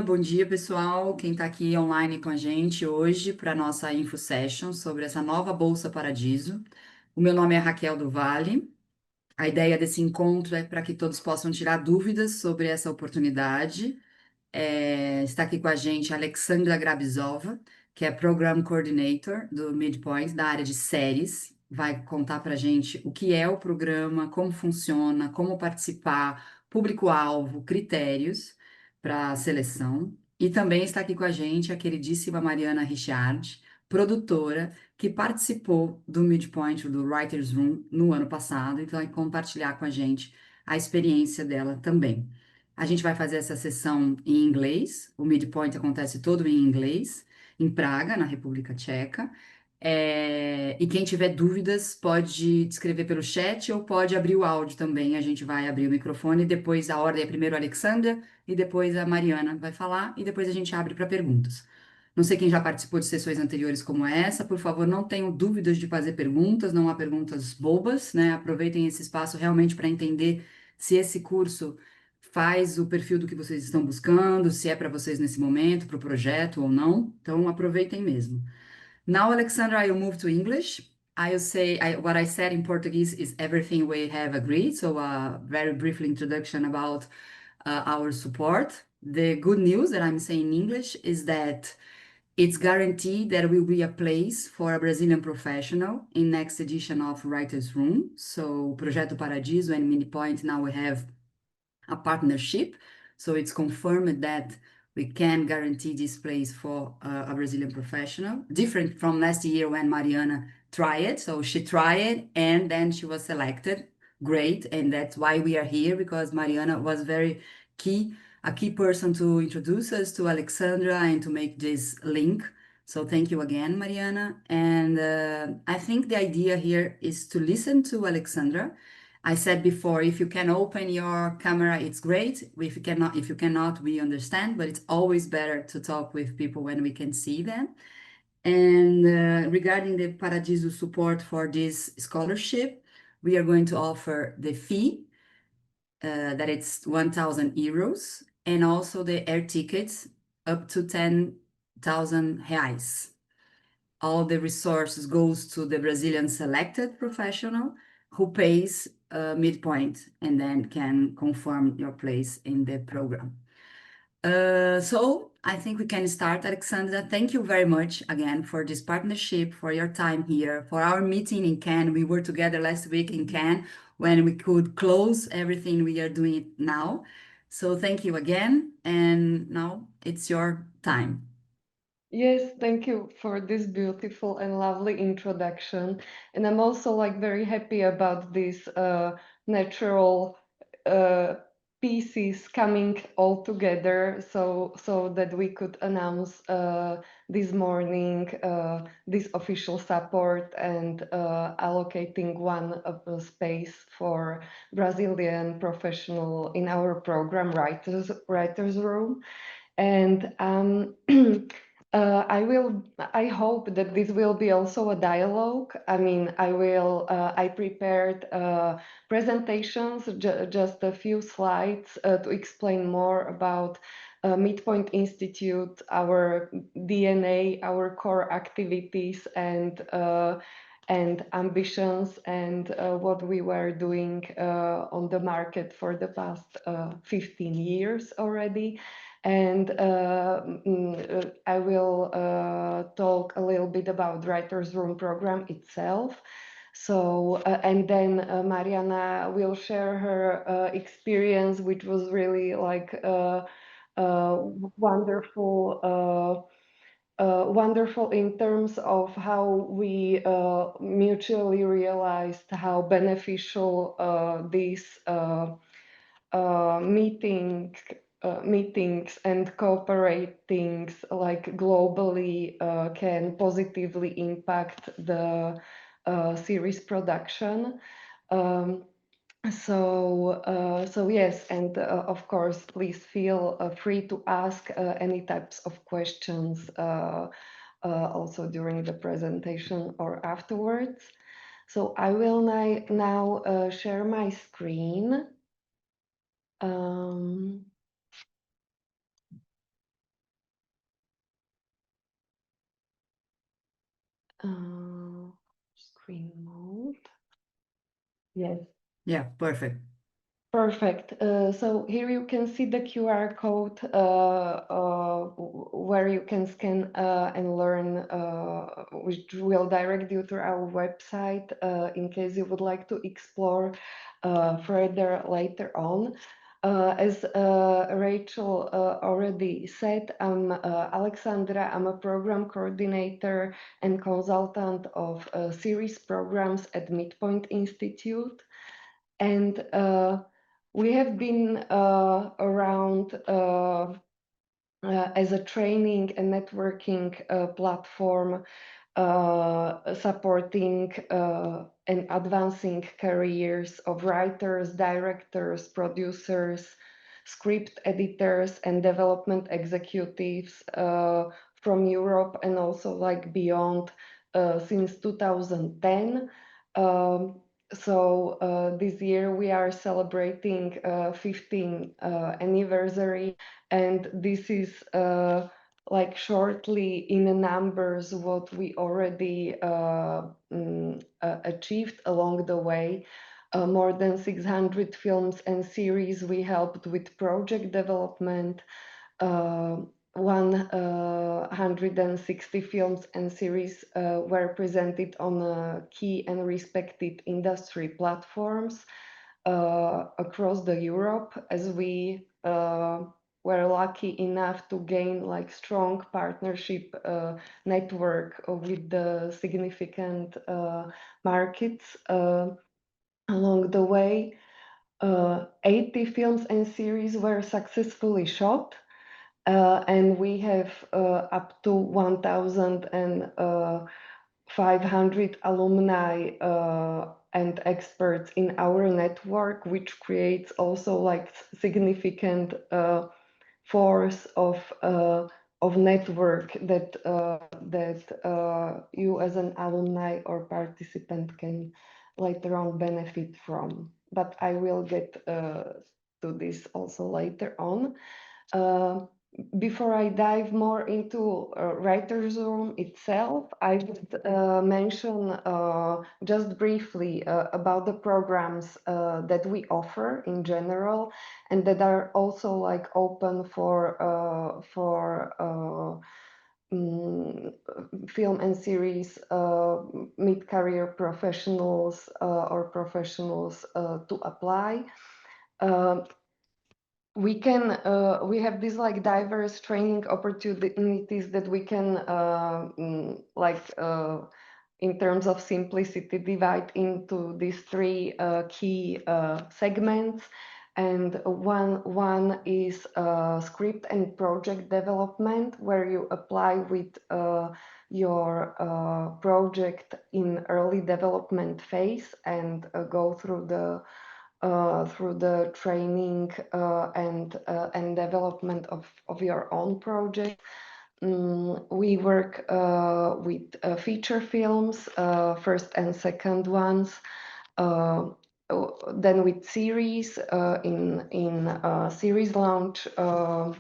Bom dia, pessoal. Quem está aqui online com a gente hoje para a nossa Info Session sobre essa nova Bolsa Paradiso. O meu nome é Raquel do Vale. A ideia desse encontro é para que todos possam tirar dúvidas sobre essa oportunidade. Está aqui com a gente a Alexandra Grabizova, que é Program Coordinator do Midpoint, da área de séries. Vai contar para a gente o que é o programa, como funciona, como participar, público-alvo, critérios para a seleção. E também está aqui com a gente a queridíssima Mariana Richard, produtora, que participou do Midpoint, do Writers Room, no ano passado, então vai compartilhar com a gente a experiência dela também. A gente vai fazer essa sessão em inglês. O Midpoint acontece todo em inglês, em Praga, na República Tcheca. E quem tiver dúvidas pode escrever pelo chat ou pode abrir o áudio também. A gente vai abrir o microfone. Depois a ordem é primeiro a Alexandra e depois a Mariana vai falar e depois a gente abre para perguntas. Não sei quem já participou de sessões anteriores como essa, por favor, não tenham dúvidas de fazer perguntas, não há perguntas bobas, né? Aproveitem esse espaço realmente para entender se esse curso faz o perfil do que vocês estão buscando, se é para vocês nesse momento, para o projeto ou não. Então, aproveitem mesmo. Now, Alexandra, I'll move to English. I'll say what I said in Portuguese is everything we have agreed. So, a very brief introduction about our support. The good news that I'm saying in English is that it's guaranteed there will be a place for a Brazilian professional in next edition of Writers Room. So, Projeto Paradiso and Minipoint, now we have a partnership. So it's confirmed that we can guarantee this place for a Brazilian professional, different from last year when Mariana tried it. So she tried it and then she was selected. Great. And that's why we are here, because Mariana was very key, a key person to introduce us to Alexandra and to make this link. So thank you again, Mariana. And I think the idea here is to listen to Alexandra. I said before, if you can open your camera, it's great. If you cannot, we understand, but it's always better to talk with people when we can see them. And regarding the Paradiso support for this scholarship, we are going to offer the fee, that it's 1,000 euros, and also the air tickets up to 10,000 reais. All the resources goes to the Brazilian selected professional who pays midpoint and then can confirm your place in the program. So I think we can start, Alexandra. Thank you very much again for this partnership, for your time here, for our meeting in Cannes. We were together last week in Cannes when we could close everything we are doing now. So thank you again. And now it's your time. Yes, thank you for this beautiful and lovely introduction. And I'm also like very happy about these natural pieces coming all together so that we could announce this morning this official support and allocating one of the space for Brazilian professional in our program writers room. And I hope that this will be also a dialogue. I mean, I prepared presentations, just a few slides to explain more about Midpoint Institute, our DNA, our core activities, and ambitions, and what we were doing on the market for the past 15 years already. And I will talk a little bit about Writers Room program itself. So, and then Mariana will share her experience, which was really like wonderful. Wonderful in terms of how we mutually realized how beneficial these meetings and cooperating like globally can positively impact the series production. So yes, and of course, please feel free to ask any types of questions also during the presentation or afterwards. So I will now share my screen. Screen mode. Yes. Yeah, perfect. Perfect. So here you can see the QR code where you can scan and learn, which will direct you to our website in case you would like to explore further later on. As Rachel already said, I'm Alexandra. I'm a program coordinator and consultant of series programs at Midpoint Institute. And we have been around as a training and networking platform supporting and advancing careers of writers, directors, producers, script editors, and development executives from Europe and also like beyond since 2010. So this year we are celebrating 15th anniversary, and this is like shortly in the numbers what we already achieved along the way. More than 600 films and series we helped with project development. 160 films and series were presented on key and respected industry platforms across the Europe, as we were lucky enough to gain like strong partnership network with the significant markets along the way. 80 films and series were successfully shot, and we have up to 1,500 alumni and experts in our network, which creates also like significant force of network that you as an alumni or participant can later on benefit from. But I will get to this also later on. Before I dive more into Writer's Room itself, I would mention just briefly about the programs that we offer in general, and that are also like open for film and series mid-career professionals or professionals to apply. We have these like diverse training opportunities that we can in terms of simplicity divide into these three key segments. And one is script and project development, where you apply with your project in early development phase and go through the training and development of your own project. We work with feature films, first and second ones, then with series in series launch, a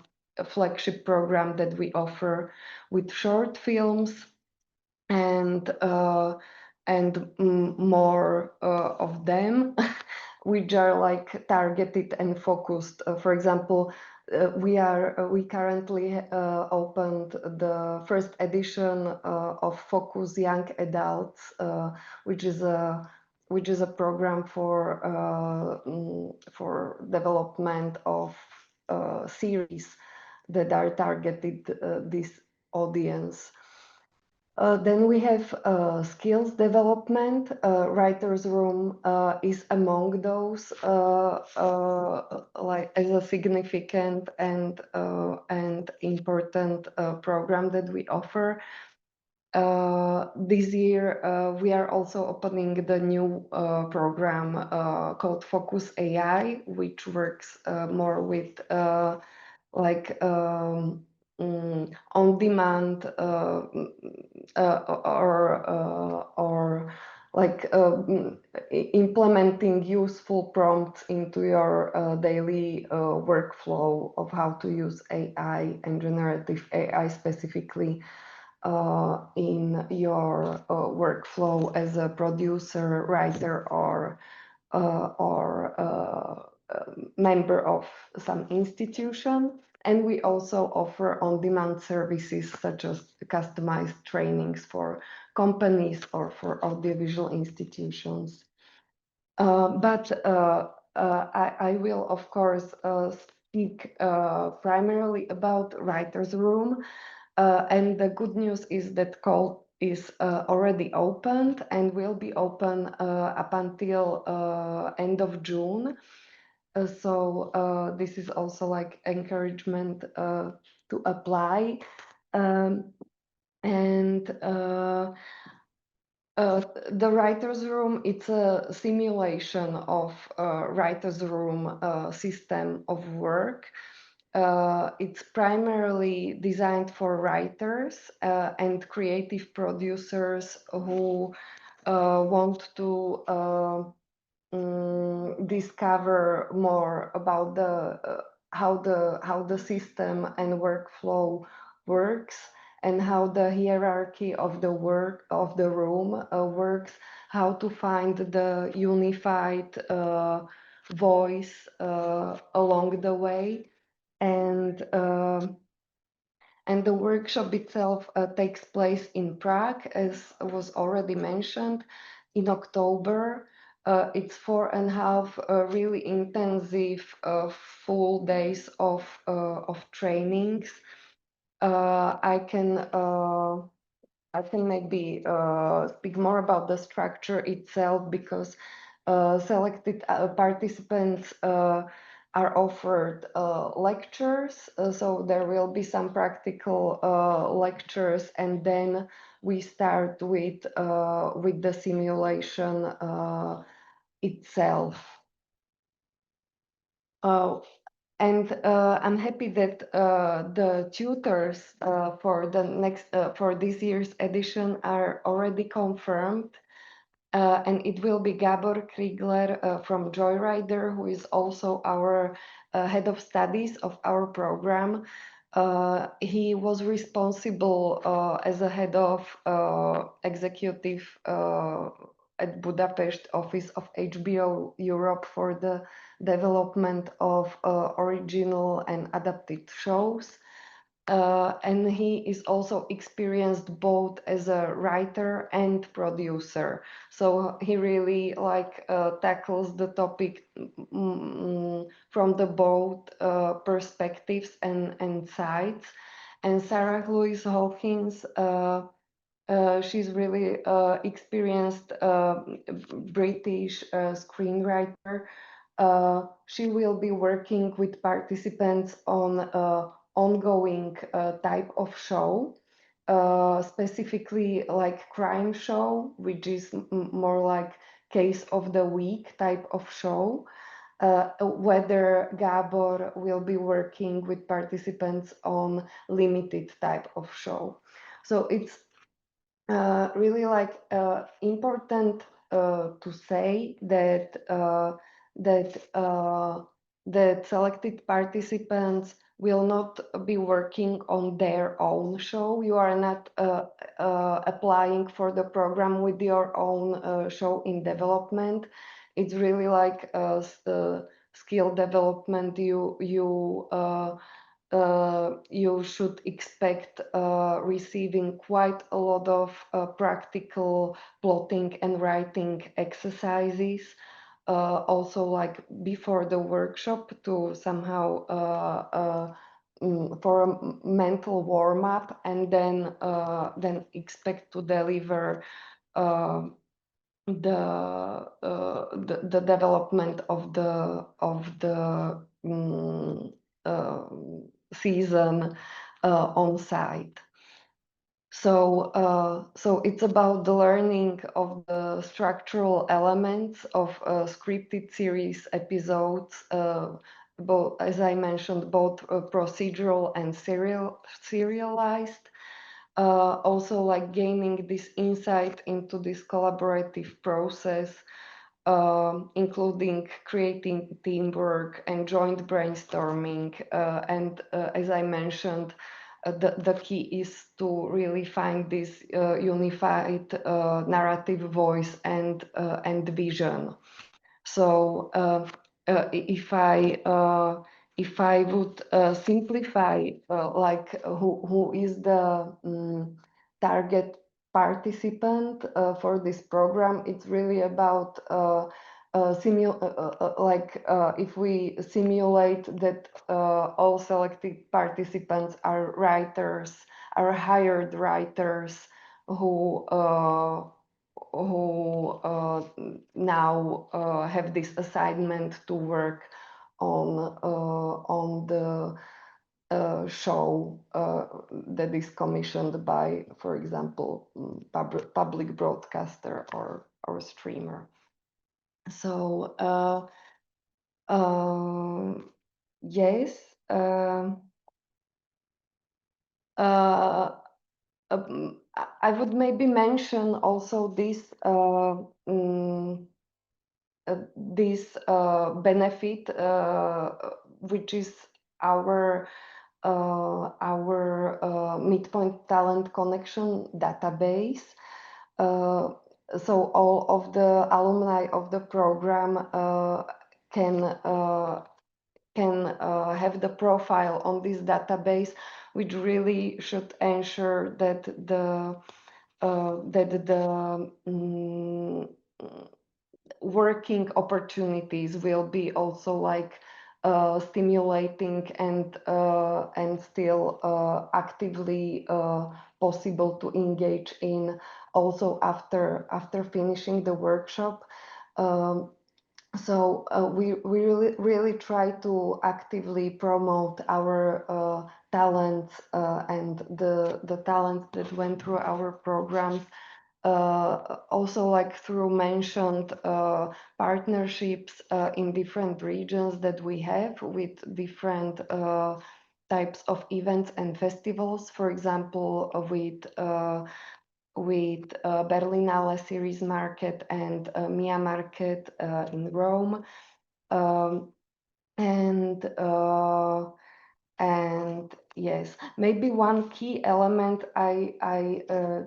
flagship program that we offer with short films and more of them which are like targeted and focused. For example, we currently opened the first edition of Focus Young Adults, which is a program for development of series that are targeted this audience. Then we have skills development. Writer's Room is among those like as a significant and important program that we offer. This year we are also opening the new program called Focus AI, which works more with on-demand or like implementing useful prompts into your daily workflow of how to use AI and generative AI specifically in your workflow as a producer, writer, or member of some institution. And we also offer on-demand services such as customized trainings for companies or for audiovisual institutions. I will, of course, speak primarily about Writers' Room. And the good news is that call is already opened and will be open up until end of June. This is also like encouragement to apply. Um, and The Writers' Room, it's a simulation of a Writers' Room system of work. It's primarily designed for writers and creative producers who want to discover more about how the system and workflow works, and how the hierarchy of the work of the room works, how to find the unified voice along the way. And the workshop itself takes place in Prague, as was already mentioned, in October. It's 4.5 really intensive full days of trainings. I can maybe speak more about the structure itself, because selected participants are offered lectures. So there will be some practical lectures, and then we start with the simulation itself. I'm happy that the tutors for this year's edition are already confirmed. And it will be Gabor Kriegler from Joyrider, who is also our head of studies of our program. He was responsible as a head of executive at Budapest office of HBO Europe for the development of original and adapted shows. And he is also experienced both as a writer and producer. So he really tackles the topic from the both perspectives and sides. And Sarah Louise Hawkins, she's really experienced British screenwriter. She will be working with participants on ongoing type of show, specifically like crime show, which is more like case of the week type of show. Whether Gabor will be working with participants on limited type of show. So it's really important to say that that selected participants will not be working on their own show. You are not applying for the program with your own show in development. It's really like skill development. You should expect receiving quite a lot of practical plotting and writing exercises. Also, like before the workshop, to somehow for a mental warm up, and then expect to deliver the development of the season on site. So it's about the learning of the structural elements of scripted series episodes, both, as I mentioned, both procedural and serialized. Also like gaining this insight into this collaborative process, including creating teamwork and joint brainstorming, and as I mentioned, the key is to really find this unified narrative voice and vision. So if I would simplify like who is the target participant for this program, it's really about if we simulate that all selected participants are writers, are hired writers who now have this assignment to work on the show that is commissioned by, for example, public broadcaster or streamer. So yes. I would maybe mention also this benefit, which is our Midpoint Talent Connection database. So all of the alumni of the program can have the profile on this database, which really should ensure that the working opportunities will be also like stimulating and still actively possible to engage in also after finishing the workshop. So we really try to actively promote our talents and the talents that went through our programs. Also like through mentioned partnerships in different regions that we have with different types of events and festivals. For example, with Berlinale Series Market and Mia Market in Rome. And yes, maybe one key element I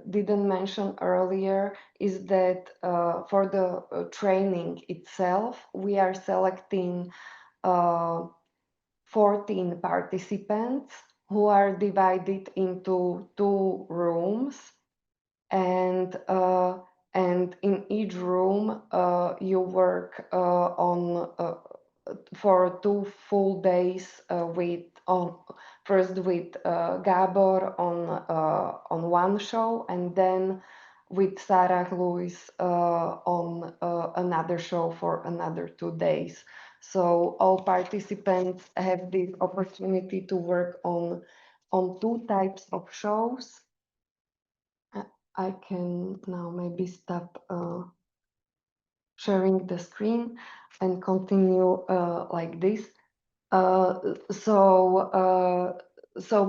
didn't mention earlier is that for the training itself, we are selecting 14 participants who are divided into 2 rooms, and in each room you work for 2 full days first with Gabor on one show, and then with Sarah Lewis on another show for another 2 days. So all participants have the opportunity to work on 2 types of shows. I can now maybe stop sharing the screen and continue like this. So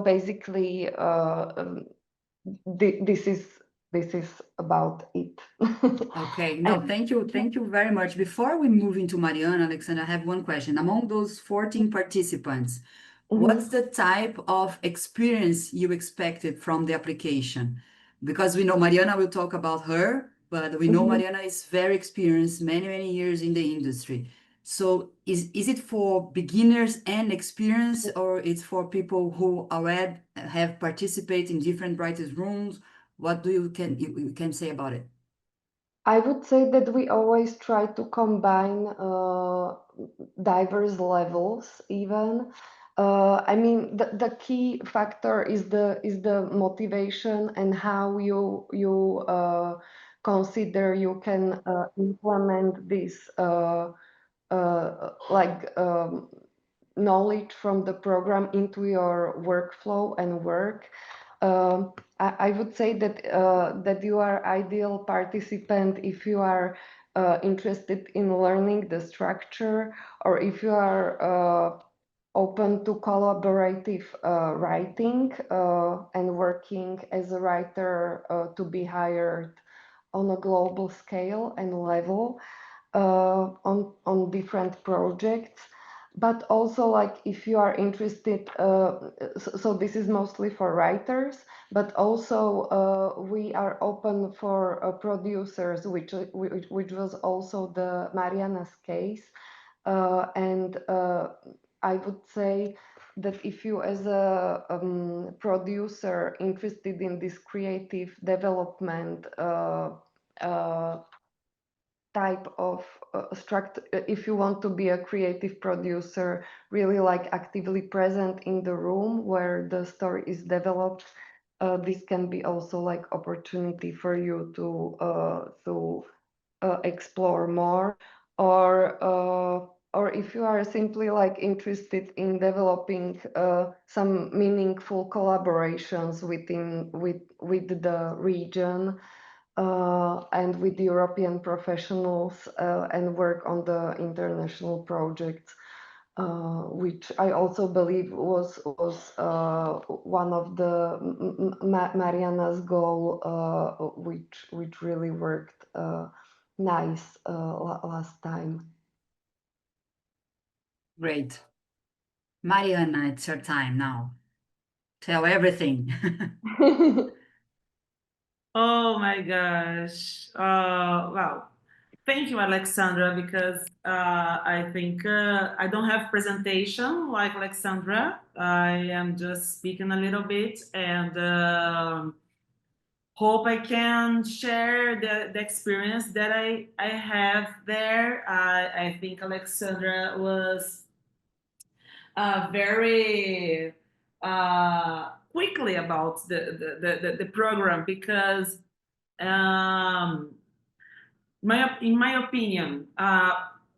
basically, this is about it. Okay, no, thank you very much. Before we move into Mariana, Alexandra, I have one question. Among those 14 participants, what's the type of experience you expected from the application? Because we know Mariana will talk about her, but we know Mariana is very experienced, many years in the industry. So is it for beginners and experienced, or it's for people who already have participated in different writers' rooms? What do you can say about it? I would say that we always try to combine diverse levels even. I mean, the key factor is the motivation and how you consider you can implement this knowledge from the program into your workflow and work. I would say that you are ideal participant if you are interested in learning the structure, or if you are open to collaborative writing and working as a writer to be hired on a global scale and level on different projects. but also like if you are interested, so this is mostly for writers, but also we are open for producers, which was also the Mariana's case. And I would say that if you as a producer interested in this creative development type of if you want to be a creative producer, really like actively present in the room where the story is developed, this can be also like opportunity for you to explore more, or if you are simply like interested in developing some meaningful collaborations with the region and with European professionals and work on the international projects, which I also believe was one of the Mariana's goal, which really worked nice last time. Great. Mariana, it's your time now. Tell everything. Oh my gosh. Wow. Thank you, Alexandra, because I think I don't have presentation like Alexandra. I am just speaking a little bit and hope I can share the experience that I have there. I think Alexandra was very quickly about the program because in my opinion,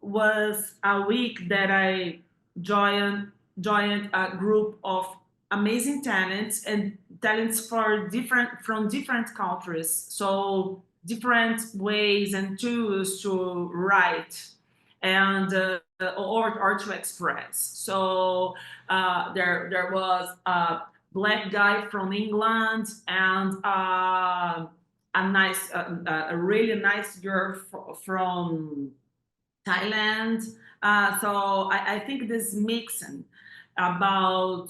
was a week that I joined a group of amazing talents from different countries. So different ways and tools to write and or to express. So there was a black guy from England and a really nice girl from Thailand. So I think this mixing about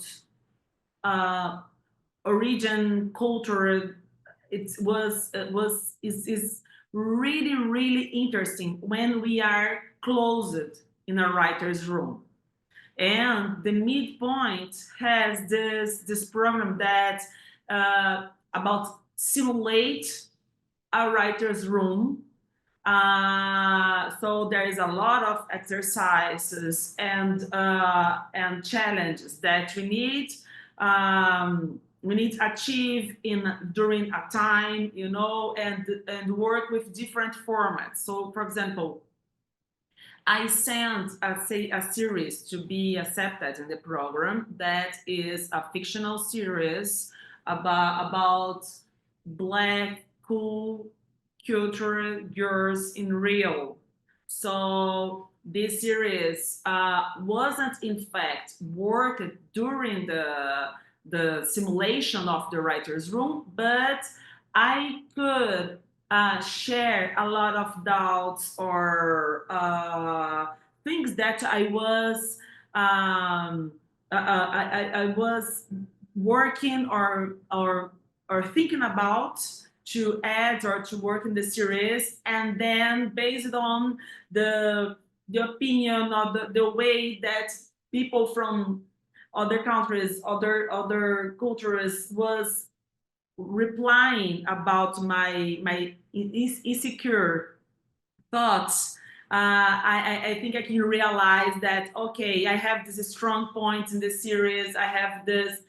origin, culture, is really interesting when we are closed in a writer's room. And the midpoint has this program that about simulate a writer's room. So there is a lot of exercises and challenges that we need to achieve during a time, and work with different formats. So, for example, I sent a series to be accepted in the program that is a fictional series about Black cool cultural girls in Rio. So this series wasn't in fact worked during the simulation of the writer's room, but I could share a lot of doubts or things that I was working or thinking about to add or to work in the series, and then based on the opinion or the way that people from other countries, other cultures was replying about my insecure thoughts, I think I can realize that okay, I have this strong point in the series. I have this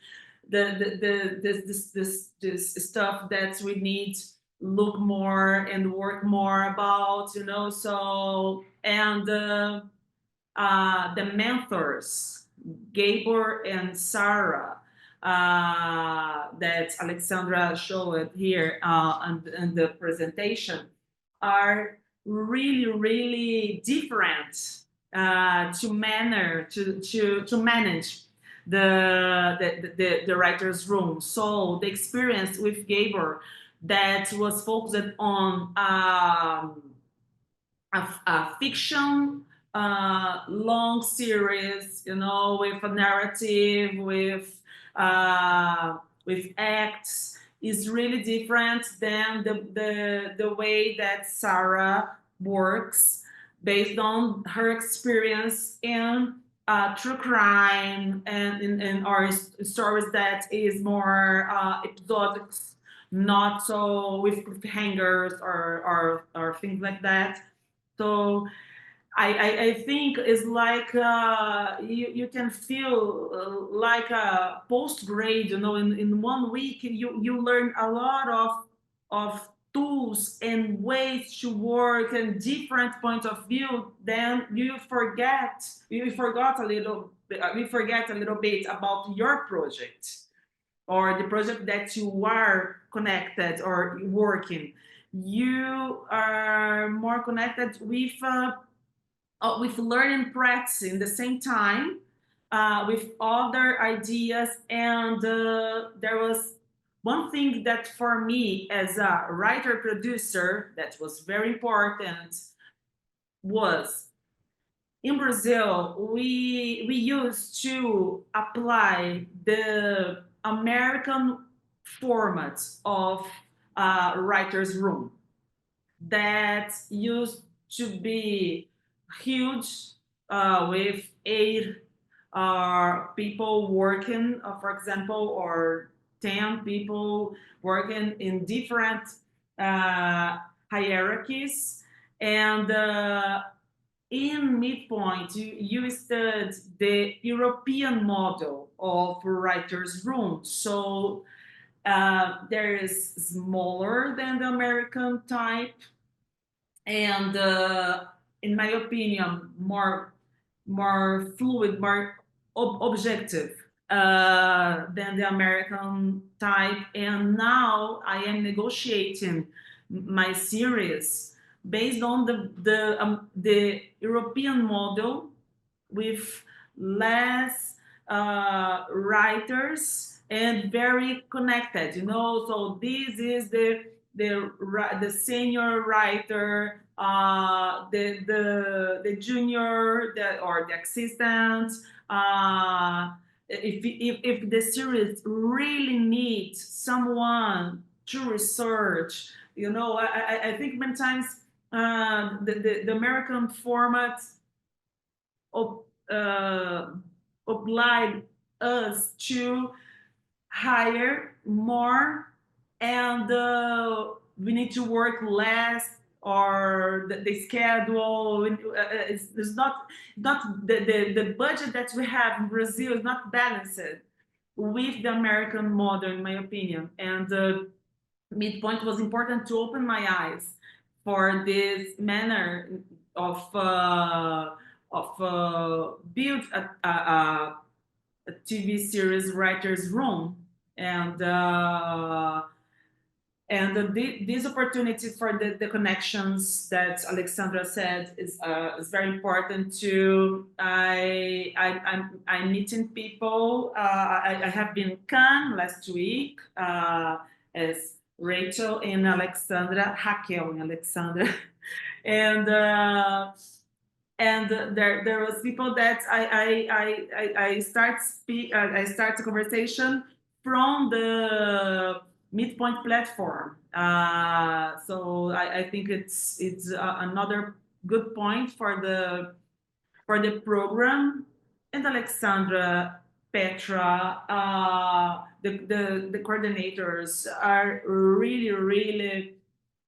this stuff that we need look more and work more about, So and the mentors, Gabor and Sarah, that Alexandra showed here in the presentation, are really different to manage the writer's room. So the experience with Gabor that was focused on a fiction long series, you know, with a narrative, with acts, is really different than the way that Sarah works based on her experience in true crime and in our stories that is more episodic, not so with cliffhangers or things like that. So I think it's like you can feel like a post grade, you know, in 1 week you learn a lot of tools and ways to work and different points of view. Then we forget a little bit about your project or the project that you are connected or working. You are more connected with learning practice in the same time, with other ideas. And there was one thing that for me as a writer producer that was very important was in Brazil, we used to apply the American format of writer's room that used to be huge, with 8 people working, for example, or 10 people working in different hierarchies. And in Midpoint, you studied the European model of writer's room. So there is smaller than the American type, and in my opinion, more fluid, more objective than the American type. And now I am negotiating my series based on the European model, with less writers and very connected, you know. So this is the senior writer, the junior, or the assistant. If the series really needs someone to research, you know, I think many times the American format oblige us to hire more, and we need to work less, or the schedule is not the budget that we have in Brazil is not balanced with the American model, in my opinion. And Midpoint was important to open my eyes for this manner of build a TV series writer's room. And these opportunities for the connections that Alexandra said is very important too. I'm meeting people. I have been in Cannes last week as Rachel and Alexandra, Raquel and Alexandra, and there was people that I start the conversation from the Midpoint platform. So I think it's another good point for the program. And Alexandra, Petra, the coordinators are really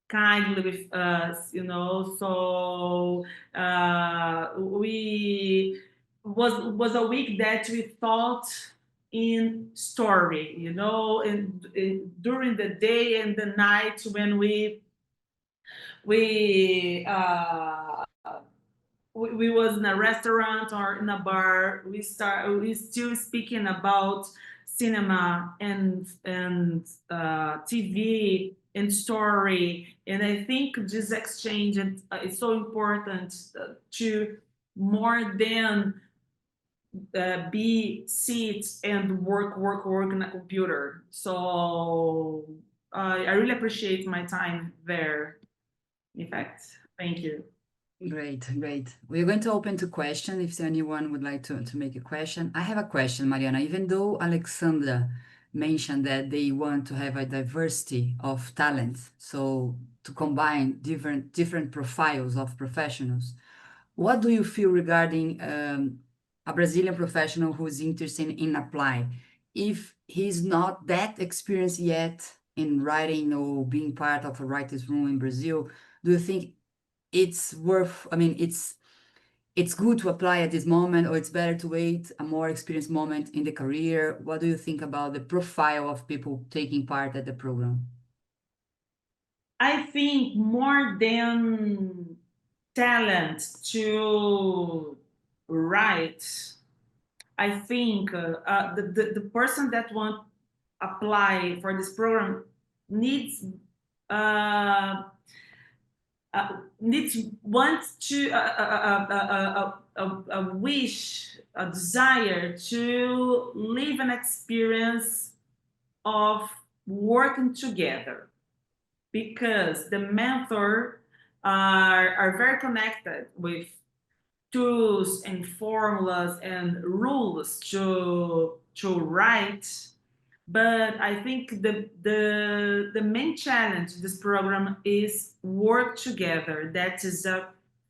kindly with us, you know. So we was a week that we thought in story, you know, and during the day and the night when we was in a restaurant or in a bar, we still speaking about cinema and TV and story. And I think this exchange is so important to more than be seats and work in a computer. So I really appreciate my time there. In fact, thank you. Great, great. We're going to open to question if anyone would like to make a question. I have a question, Mariana. Even though Alexandra mentioned that they want to have a diversity of talents, so to combine different profiles of professionals, what do you feel regarding a Brazilian professional who is interested in apply? If he's not that experienced yet in writing or being part of a writer's room in Brazil, do you think it's worth, I mean, it's good to apply at this moment, or it's better to wait a more experienced moment in the career? What do you think about the profile of people taking part at the program? I think more than talent to write, I think the person that want apply for this program needs uh, needs wants to a wish, a desire to live an experience of working together, because the mentor are very connected with tools and formulas and rules to write. But I think the main challenge of this program is work together. That is a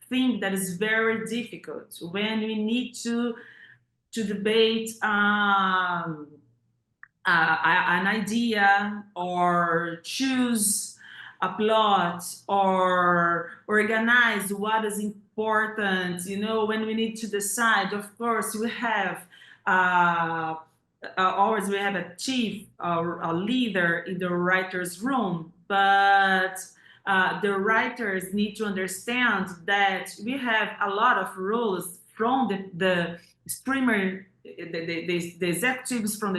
thing that is very difficult when we need to debate an idea, or choose a plot, or organize what is important. When we need to decide, of course we have always we have a chief or a leader in the writer's room, but the writers need to understand that we have a lot of rules from the streamer, the executives from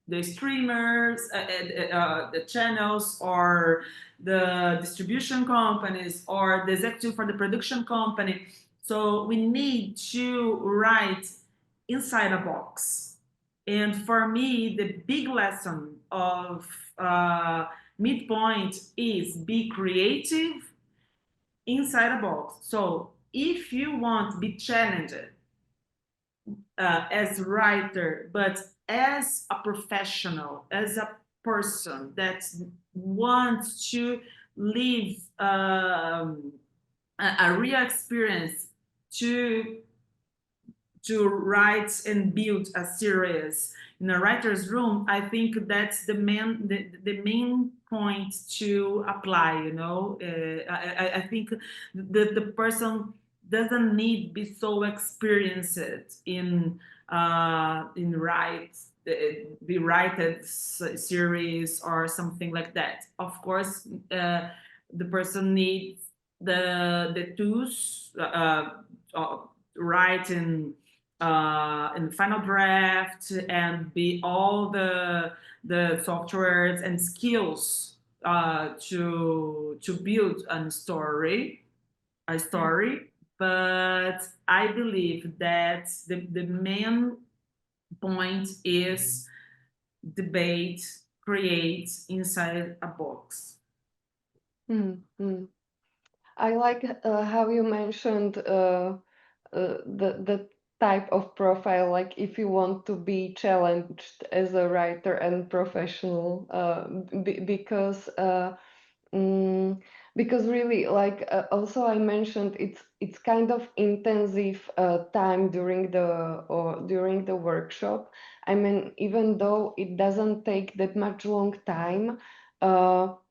the streamers, the channels, or the distribution companies, or the executive for the production company. So we need to write inside a box. And for me, the big lesson of Midpoint is be creative inside a box. So if you want to be challenged as a writer, but as a professional, as a person that wants to live a real experience to write and build a series in a writer's room, I think that's the main point to apply. I think the person doesn't need be so experienced in the written series or something like that. Of course, the person needs the tools, write in final draft, and be all the softwares and skills to build a story. But I believe that the main point is debate, create inside a box. I like how you mentioned the type of profile, like if you want to be challenged as a writer and professional, because really, like also I mentioned, it's kind of intensive time during the workshop. I mean, even though it doesn't take that much long time,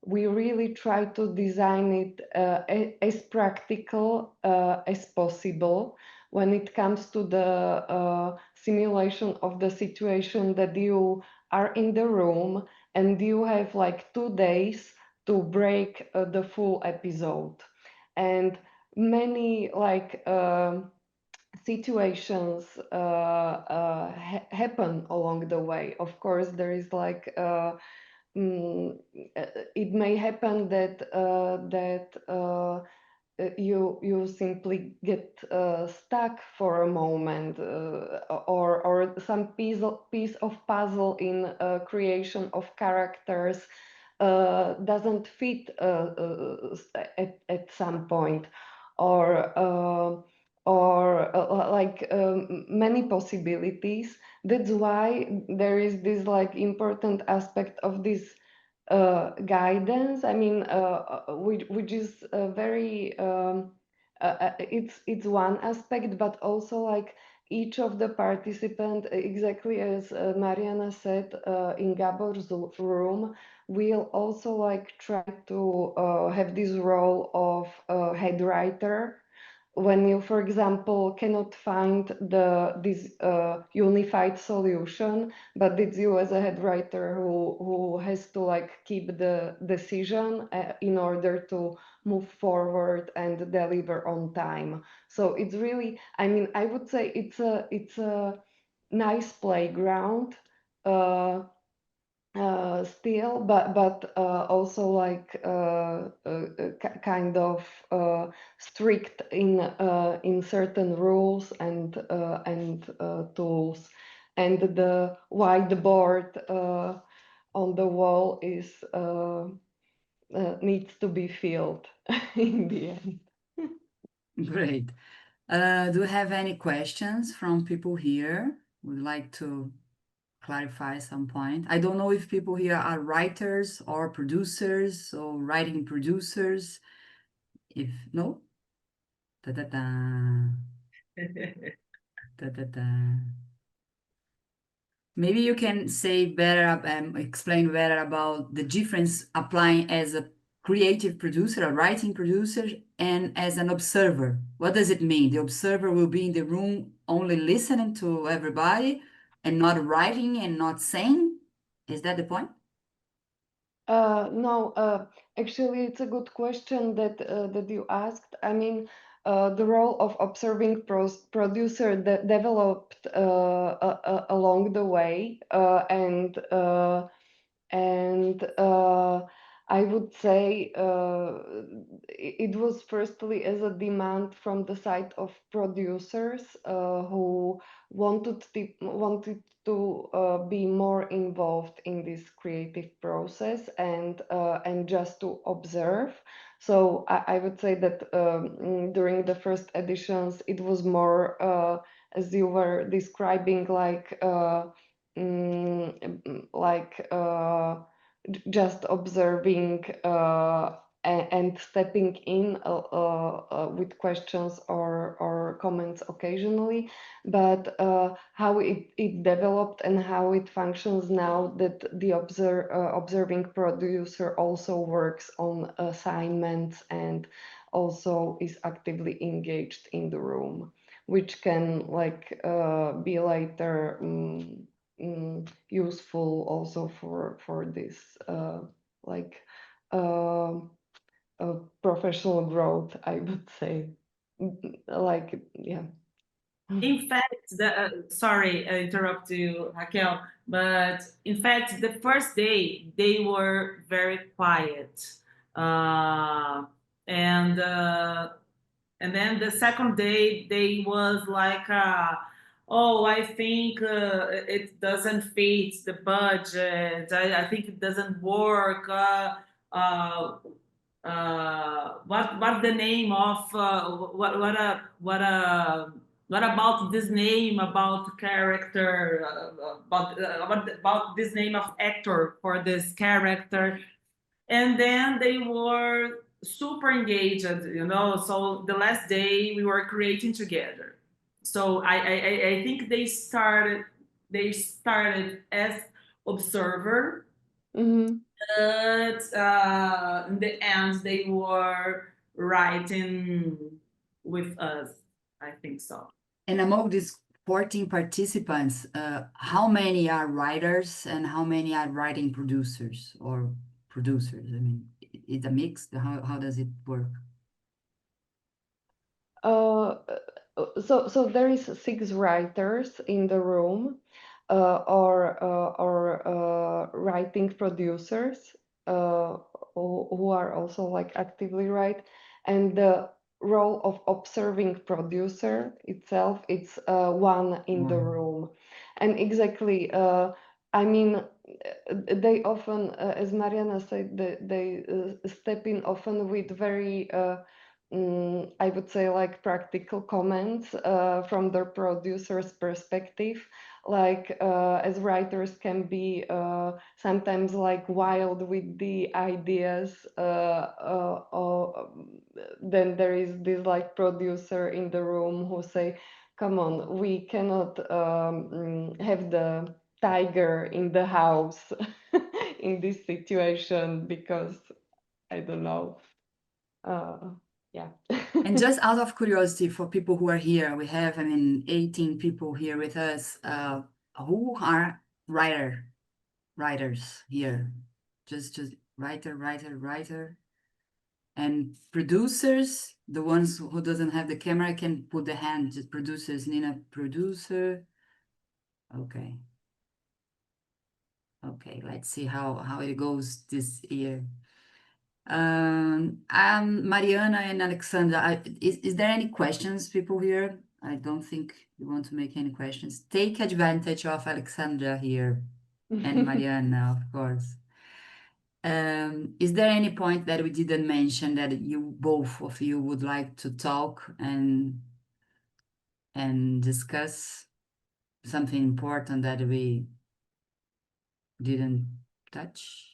we really try to design it as practical as possible when it comes to the simulation of the situation that you are in the room and you have like 2 days to break the full episode. And many like situations happen along the way. Of course, there is like it may happen that you simply get stuck for a moment, or some piece of puzzle in creation of characters doesn't fit at some point. or like many possibilities. That's why there is this like important aspect of this guidance. I mean, which is very it's one aspect, but also like each of the participant, exactly as Mariana said in Gabor's room, will also like try to have this role of head writer when you, for example, cannot find this unified solution, but it's you as a head writer who has to like keep the decision in order to move forward and deliver on time. So it's really, I mean, I would say it's a nice playground. Still, but also like kind of strict in certain rules and tools, and the whiteboard on the wall is needs to be filled in the end. Great. Do you have any questions from people here? Would like to clarify some point. I don't know if people here are writers or producers or writing producers. If no, da da da da da da. Maybe you can say better, explain better about the difference applying as a creative producer, a writing producer, and as an observer. What does it mean? The observer will be in the room only listening to everybody and not writing and not saying? Is that the point? No, actually, it's a good question that you asked. I mean, the role of observing producer developed along the way, and I would say it was firstly as a demand from the side of producers who wanted to be more involved in this creative process and just to observe. So I would say that during the first editions, it was more as you were describing, like just observing and stepping in with questions or comments occasionally, but how it developed and how it functions now, that the observing producer also works on assignments and also is actively engaged in the room, which can like be later useful also for this like uh, professional growth, I would say. Like, yeah. In fact, sorry, I interrupt you, Raquel, but in fact, the first day they were very quiet, uh, and uh, and then the second day they was like, oh, I think it doesn't fit the budget. I think it doesn't work. Uh, what the name of what about this name about character about this name of actor for this character, and then they were super engaged, you know. So the last day we were creating together. So I think they started as observer, Mm-hmm. but in the end they were writing with us. I think so. And among these 14 participants, how many are writers and how many are writing producers or producers? I mean, it's a mix. How does it work? So there is 6 writers in the room, or writing producers who are also like actively write, and the role of observing producer itself, it's one in the One. room, and exactly. I mean, they often, as Mariana said, they step in often with very I would say like practical comments from the producer's perspective. Like as writers can be sometimes like wild with the ideas, or then there is this like producer in the room who say, "Come on, we cannot have the tiger in the house in this situation because I don't know." Yeah. And just out of curiosity for people who are here, we have, 18 people here with us. Who are writers here? Just writer. And producers, the ones who doesn't have the camera can put the hand, just producers, Nina, producer. Okay. Okay, let's see how it goes this year. Mariana and Alexandra, is there any questions, people here? I don't think you want to make any questions. Take advantage of Alexandra here and Mariana, of course. Is there any point that we didn't mention that you both of you would like to talk and discuss something important that we didn't touch?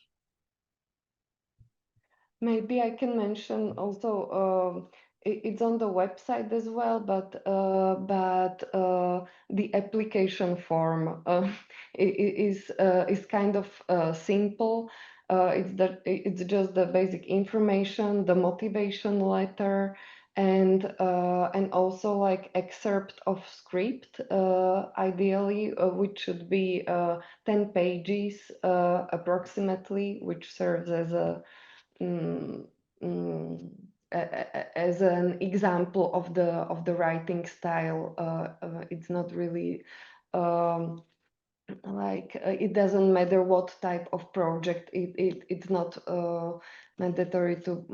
Maybe I can mention also it's on the website as well, but the application form is kind of simple. It's just the basic information, the motivation letter, and also like excerpt of script, ideally, which should be 10 pages approximately, which serves as a as an example of the writing style. It's not really like it doesn't matter what type of project. It's not mandatory to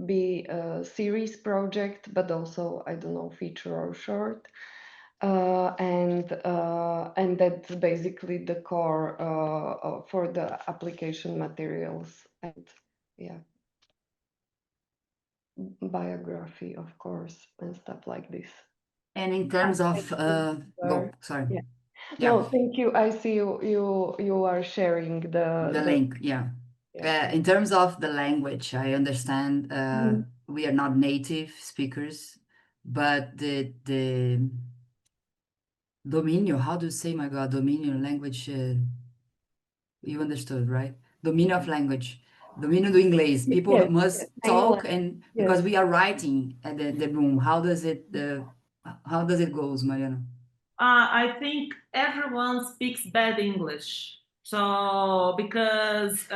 be a series project, but also, I don't know, feature or short. And that's basically the core for the application materials. And yeah, biography, of course, and stuff like this. And in terms of go, sorry. Yeah. Yeah. No, thank you. I see you are sharing The link, yeah. yeah. In terms of the language, I understand we are not native speakers, but the domínio, how do you say, my God, domínio, language, you understood, right? Domínio of language, domínio do inglês. People Yes, must yes, talk, English, and yes. because we are writing at the room, how does it goes, Mariana? I think everyone speaks bad English. So because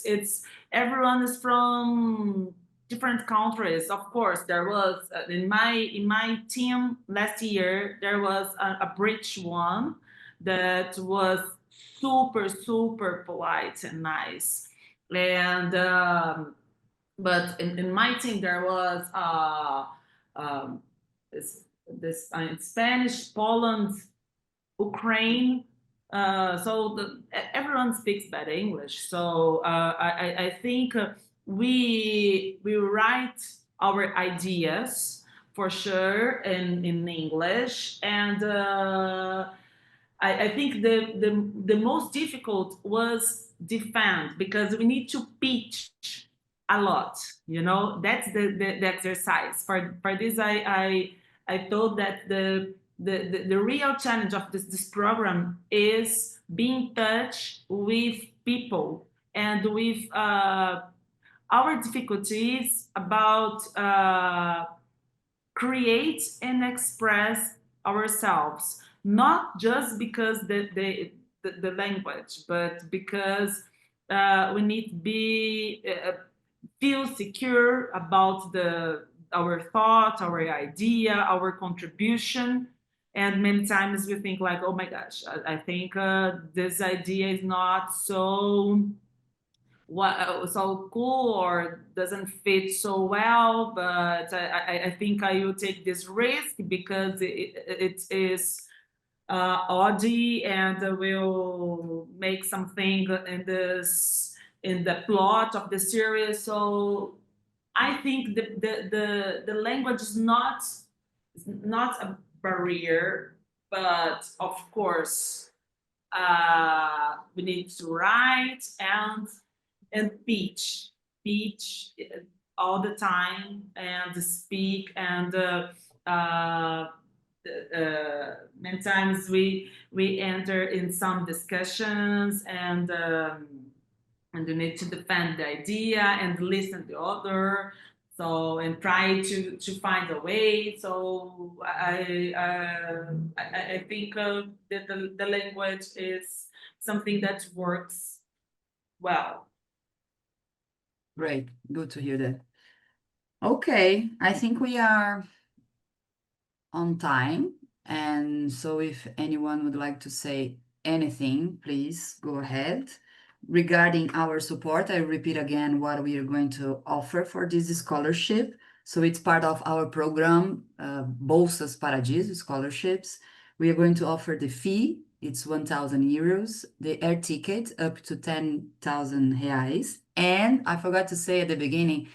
it's everyone is from different countries. Of course, there was in my team last year there was a British one that was super polite and nice, and but in my team there was um, this in Spanish, Poland, Ukraine. Everyone speaks bad English. So I think we write our ideas for sure in English, and I think the most difficult was defend because we need to pitch a lot. You know, that's the exercise. For this, I thought that the real challenge of this program is being in touch with people and with our difficulties about create and express ourselves, not just because the language, but because we need to be feel secure about our thought, our idea, our contribution. And many times we think like, oh my gosh, I think this idea is not so so cool or doesn't fit so well, but I think I will take this risk because it is oddie and will make something in the plot of the series. So I think the language is not a barrier, but of course we need to write and pitch all the time and speak and many times we enter in some discussions and you need to defend the idea and listen to the other, so and try to find a way. So I think that the language is something that works well. Great, good to hear that. Okay, I think we are on time, and so if anyone would like to say anything, please go ahead. Regarding our support, I repeat again what we are going to offer for this scholarship. So it's part of our program, Bolsas Paradiso scholarships. We are going to offer the fee, it's 1,000 euros, the air ticket up to 10,000 reais. And I forgot to say at the beginning,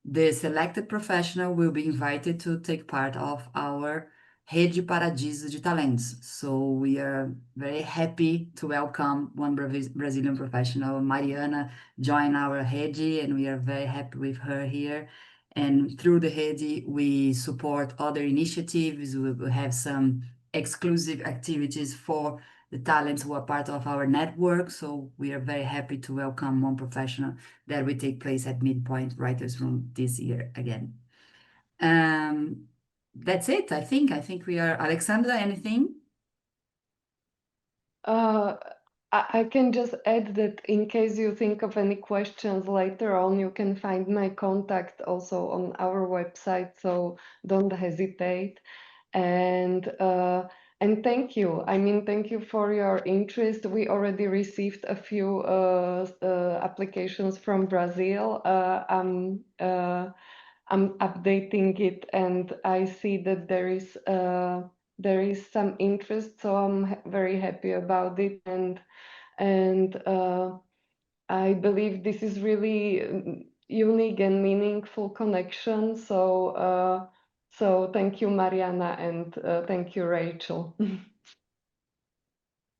the selected professional will be invited to take part of our Rede Paradiso de Talentos. So we are very happy to welcome one Brazilian professional, Mariana, join our Rede, and we are very happy with her here. And through the Rede, we support other initiatives. We will have some exclusive activities for the talents who are part of our network. So we are very happy to welcome one professional that will take place at Midpoint Writers Room this year again. That's it, I think. I think we are. Alexandra, anything? I can just add that in case you think of any questions later on, you can find my contact also on our website, so don't hesitate. And thank you. I mean, thank you for your interest. We already received a few applications from Brazil. I'm updating it, and I see that there is some interest, so I'm very happy about it. And I believe this is really unique and meaningful connection. So thank you, Mariana, and thank you, Rachel.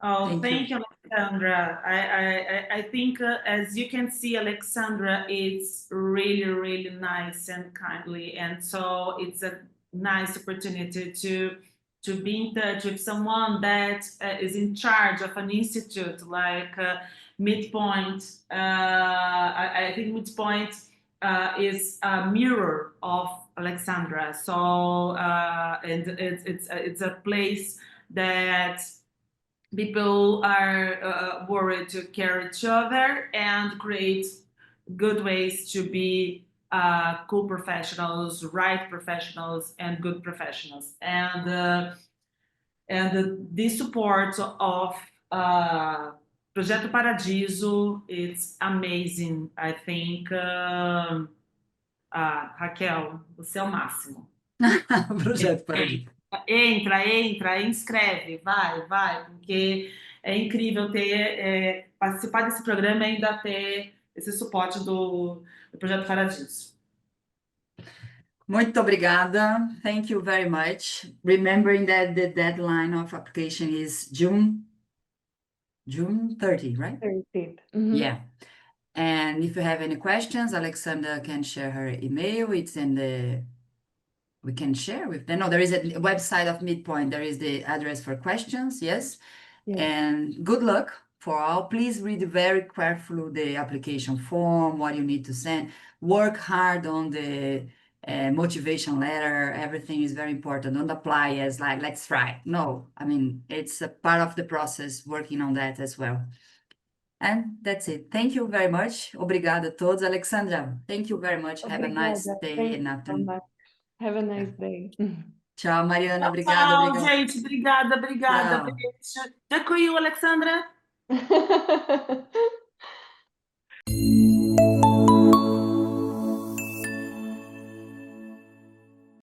Oh, Thank thank you, Alexandra. I think, as you can see, Alexandra, it's really, really nice and kindly, and so it's a nice opportunity to be in touch with someone that is in charge of an institute like Midpoint. I think Midpoint is a mirror of Alexandra. So and it's a place that people are worried to care each other and create good ways to be cool professionals, right professionals, and good professionals. And the support of Projeto Paradiso, it's amazing. I think, Raquel, você é o máximo. Projeto Paradiso. Entra, inscreve, vai, porque é incrível participar desse programa e ainda ter esse suporte do Projeto Paradiso. Muito obrigada. Thank you very much. Remembering that the deadline of application is June 30, right? 30. Yeah. And if you have any questions, Alexandra can share her email. It's in the, we can share with them. No, there is a website of Midpoint. There is the address for questions. Yes. Yes. And good luck for all. Please read very carefully the application form, what you need to send. Work hard on the motivation letter. Everything is very important. Don't apply as like, let's try. No, I mean, it's a part of the process working on that as well. And that's it. Thank you very much. Obrigada a todos. Alexandra, thank you very much. Have a nice Obrigada. day Thank and you so afternoon. much. Have a nice day. Tchau, Mariana. Obrigada, Tchau, obrigada. gente. Obrigada. Tchau. Beijo. Daqui, Alexandra.